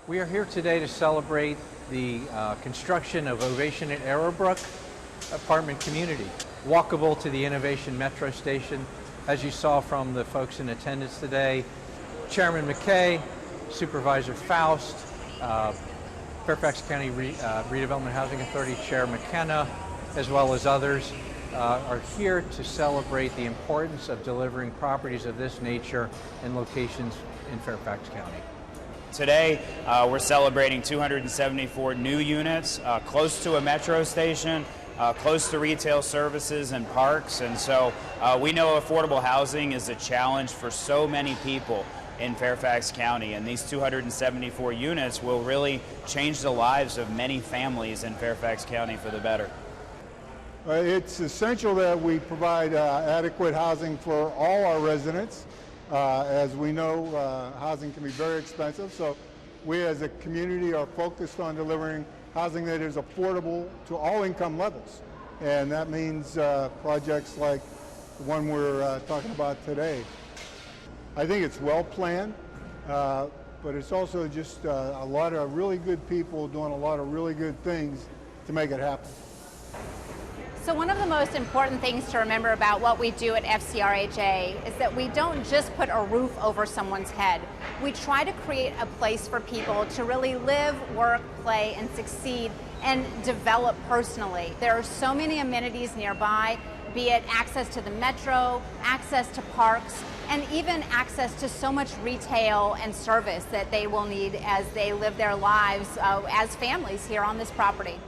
We are here today to celebrate the construction of Ovation at Arrowbrook apartment community. Walkable to the Innovation Metro Station, as you saw from the folks in attendance today. Chairman McKay, Supervisor Faust, Fairfax County Redevelopment Housing Authority Chair McKenna, as well as others, are here to celebrate the importance of delivering properties of this nature in locations in Fairfax County. Today, we're celebrating 274 new units, close to a metro station, close to retail services and parks, and so we know affordable housing is a challenge for so many people in Fairfax County, and these 274 units will really change the lives of many families in Fairfax County for the better. It's essential that we provide adequate housing for all our residents. As we know, housing can be very expensive, so we as a community are focused on delivering housing that is affordable to all income levels. And that means projects like the one we're talking about today. I think it's well planned, but it's also just a lot of really good people doing a lot of really good things to make it happen. So one of the most important things to remember about what we do at FCRHA is that we don't just put a roof over someone's head. We try to create a place for people to really live, work, play, and succeed and develop personally. There are so many amenities nearby, be it access to the metro, access to parks, and even access to so much retail and service that they will need as they live their lives as families here on this property.